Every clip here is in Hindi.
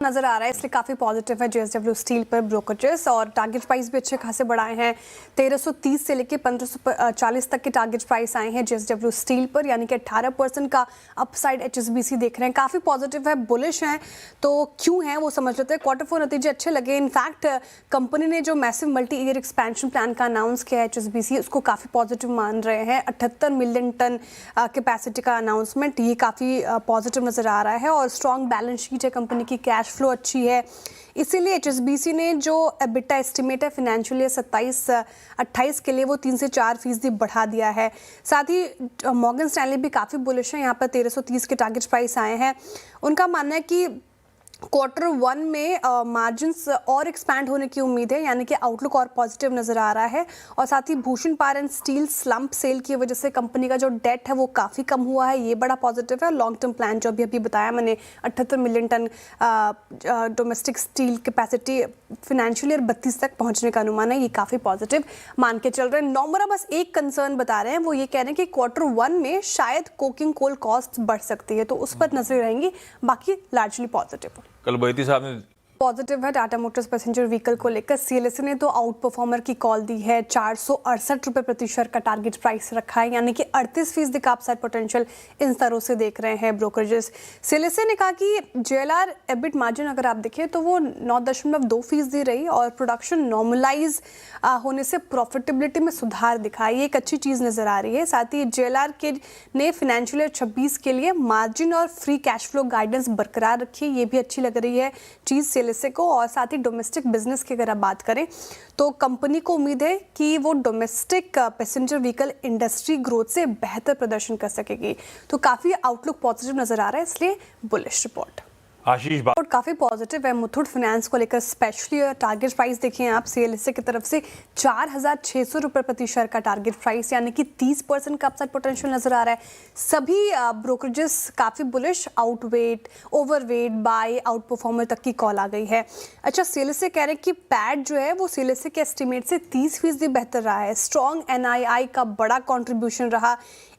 नजर आ रहा है, इसलिए काफी पॉजिटिव है जेएसडब्ल्यू स्टील पर ब्रोकरेजेस और टारगेट प्राइस भी अच्छे खासे बढ़ाए हैं। 1330 से लेकर 1540 तक के टारगेट प्राइस आए हैं जेएसडब्ल्यू स्टील पर, यानी कि 18% का अपसाइड एचएसबीसी देख रहे हैं। काफी पॉजिटिव है, बुलिश हैं। तो क्यों है वो समझ लेते हैं। क्वार्टर 4 नतीजे अच्छे लगे। इनफैक्ट कंपनी ने जो massive multi year expansion plan का अनाउंस किया है एचएसबीसी, उसको काफी पॉजिटिव मान रहे हैं। 78 मिलियन टन कैपेसिटी का अनाउंसमेंट, ये काफी पॉजिटिव नजर आ रहा है। और स्ट्रॉन्ग बैलेंस शीट है कंपनी की, कैश फ्लो अच्छी है, इसीलिए एचएसबीसी ने जो एबिटा एस्टिमेट है फाइनेंशियल ईयर 27-28 के लिए वो 3 से 4% बढ़ा दिया है। साथ ही मॉर्गन स्टैनली भी काफ़ी बुलिश है, यहाँ पर 1330 के टारगेट प्राइस आए हैं। उनका मानना है कि क्वार्टर 1 में मार्जिन्स और एक्सपैंड होने की उम्मीद है, यानी कि आउटलुक और पॉजिटिव नजर आ रहा है। और साथ ही Bhushan power and steel slump sale की वजह से कंपनी का जो डेट है वो काफ़ी कम हुआ है, ये बड़ा पॉजिटिव है। लॉन्ग टर्म प्लान जो अभी बताया मैंने, 78 million tonne domestic steel capacity financial year 32 तक पहुंचने का अनुमान है, ये काफ़ी पॉजिटिव मान के चल रहे हैं। नॉमरा बस एक कंसर्न बता रहे हैं, वो ये कह रहे हैं कि क्वार्टर 1 में शायद कोकिंग कोल कॉस्ट बढ़ सकती है, तो उस पर नजरें रहेंगी। बाकी लार्जली पॉजिटिव। कल बैती साहब ने पॉजिटिव है टाटा मोटर्स पैसेंजर व्हीकल को लेकर। सीएलएसए ने तो आउट परफॉर्मर की कॉल दी है, 468 रुपये प्रति शेयर का टारगेट प्राइस रखा है, यानी कि 38% का अपसाइड पोटेंशियल इन स्तरों से देख रहे हैं ब्रोकरेजेस। सीएलएसए ने कहा कि जेएलआर एबिट मार्जिन अगर आप देखें तो वो 9.2% रही और प्रोडक्शन नॉर्मलाइज होने से प्रॉफिटेबिलिटी में सुधार दिखा, ये एक अच्छी चीज़ नजर आ रही है। साथ ही जेएलआर के ने फाइनेंशियल ईयर 26 के लिए मार्जिन और फ्री कैश फ्लो गाइडेंस बरकरार रखी है, ये भी अच्छी लग रही है चीज़ को। और साथ ही डोमेस्टिक बिजनेस की अगर आप बात करें तो कंपनी को उम्मीद है कि वो domestic passenger vehicle industry growth से बेहतर प्रदर्शन कर सकेगी। तो काफी आउटलुक पॉजिटिव नजर आ रहा है, इसलिए बुलिश रिपोर्ट। आशीष और काफी पॉजिटिव है मुथूट फाइनेंस को लेकर, स्पेशली टारगेट प्राइस देखिए आप सीएलएसए की तरफ से 4600 रुपये प्रति शेयर का टारगेट प्राइस, यानी कि 30% का अपसाइड पोटेंशियल नजर आ रहा है। सभी ब्रोकरेजेस काफी bullish, outweight, overweight, buy, out performer तक की कॉल आ गई है। अच्छा, सीएलएसए कह रहे हैं कि पैट जो है वो सीएलएसए के एस्टिमेट से 30% बेहतर रहा है। स्ट्रॉन्ग एनआईआई का बड़ा कॉन्ट्रीब्यूशन रहा,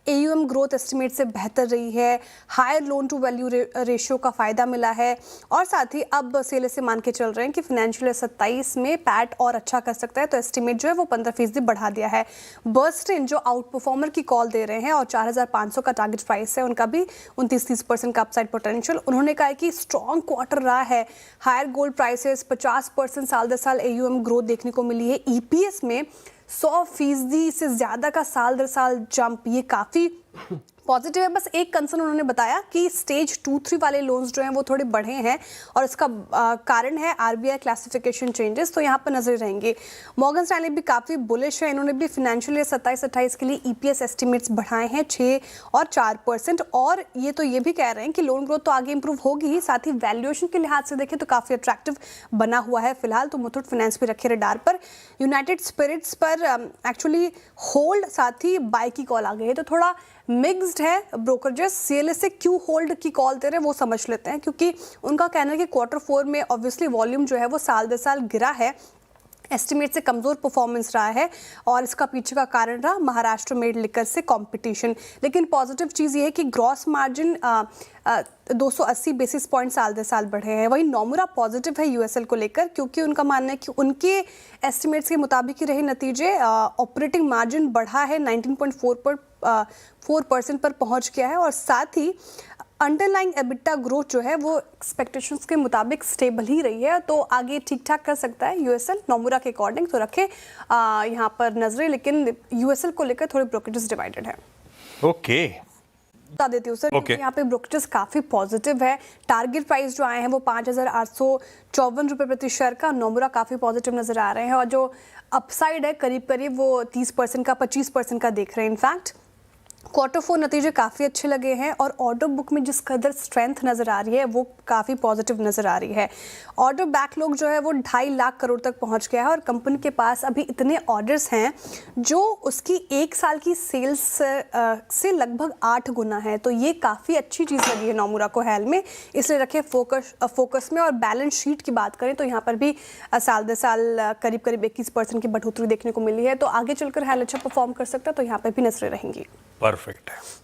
एयूएम ग्रोथ एस्टिमेट से बेहतर रही है, higher loan to value ratio का फायदा मिला है। और साथ ही अब सीएलएसए मान के चल रहे हैं कि फाइनेंशियल ईयर 27 में पैट और अच्छा कर सकता है, तो एस्टिमेट जो है वो 15% बढ़ा दिया है। बर्स्टिन जो आउट परफॉर्मर की कॉल दे रहे हैं और 4500 का टारगेट प्राइस है, उनका भी 29-30% का अपसाइड पोटेंशियल। उन्होंने कहा है कि स्ट्रॉन्ग क्वार्टर रहा है, हायर गोल्ड प्राइसेस, 50% साल दर साल एयूएम ग्रोथ देखने को मिली है, ईपीएस में 100% से ज्यादा का साल दर साल जंप, ये काफी पॉजिटिव है। बस एक कंसर्न उन्होंने बताया कि स्टेज 2-3 वाले लोन्स जो हैं वो थोड़े बढ़े हैं और इसका कारण है आरबीआई क्लासिफिकेशन चेंजेस, तो यहाँ पर नजर रहेंगे। मॉर्गन स्टैनली भी काफ़ी बुलिश है, इन्होंने भी फाइनेंशियल ईयर 27-28 के लिए ईपीएस एस्टिमेट्स बढ़ाए हैं 6 और 4%। और ये भी कह रहे हैं कि लोन ग्रोथ तो आगे इंप्रूव होगी ही, साथ ही वैल्यूएशन के लिहाज से देखें तो काफ़ी अट्रैक्टिव बना हुआ है फिलहाल। तो मुथूट फाइनेंस भी रखे रडार पर। यूनाइटेड स्पिरिट्स पर एक्चुअली होल्ड, साथ ही बाय की कॉल आ गई है, तो थोड़ा मिक्स्ड है ब्रोकरेजेस। सीएलएसए क्यों होल्ड की कॉल दे रहे हैं वो समझ लेते हैं, क्योंकि उनका कहना है कि क्वार्टर 4 में ऑब्वियसली वॉल्यूम जो है वो साल दर साल गिरा है, एस्टिमेट से कमज़ोर परफॉर्मेंस रहा है और इसका पीछे का कारण रहा महाराष्ट्र मेड लिकर से कंपटीशन। लेकिन पॉजिटिव चीज़ ये है कि ग्रॉस मार्जिन 280 बेसिस पॉइंट साल दर साल बढ़े हैं। वहीं नॉमुरा पॉजिटिव है यूएसएल को लेकर, क्योंकि उनका मानना है कि उनके एस्टिमेट्स के मुताबिक ही रहे नतीजे। ऑपरेटिंग मार्जिन बढ़ा है, 19.4% पर पहुंच गया है। और साथ ही अंडरलाइंग एबिटा ग्रोथ जो है वो एक्सपेक्टेशंस के मुताबिक स्टेबल ही रही है, तो आगे ठीक ठाक कर सकता है यूएसएल नॉमुरा के अकॉर्डिंग। तो रखे यहाँ पर नजरें, लेकिन यूएसएल को लेकर थोड़े ब्रोकरेजेस डिवाइडेड है। ओके, बता देती हूँ सर, Okay. यहाँ पे ब्रोकरेजेस काफी पॉजिटिव है। टारगेट प्राइस जो आए हैं वो 5854 रुपये प्रति शेयर का, नॉमुरा काफी पॉजिटिव नजर आ रहे हैं। और जो अपसाइड है करीब करीब वो 30% का 25% का देख रहे हैं। इनफैक्ट क्वार्टर 4 नतीजे काफ़ी अच्छे लगे हैं और ऑर्डर बुक में जिस कदर स्ट्रेंथ नज़र आ रही है वो काफ़ी पॉजिटिव नज़र आ रही है। ऑर्डर बैकलॉग जो है वो 2.5 लाख करोड़ तक पहुंच गया है और कंपनी के पास अभी इतने ऑर्डर्स हैं जो उसकी 1 साल की सेल्स से लगभग 8 गुना है, तो ये काफ़ी अच्छी चीज़ लगी है नॉमुरा को हाल में, इसलिए रखे फोकस में। और बैलेंस शीट की बात करें तो यहाँ पर भी साल दर साल करीब 21% की बढ़ोतरी देखने को मिली है, तो आगे चलकर हाल अच्छा परफॉर्म कर सकता है, तो यहाँ पर भी नजरें रहेंगी। परफेक्ट है।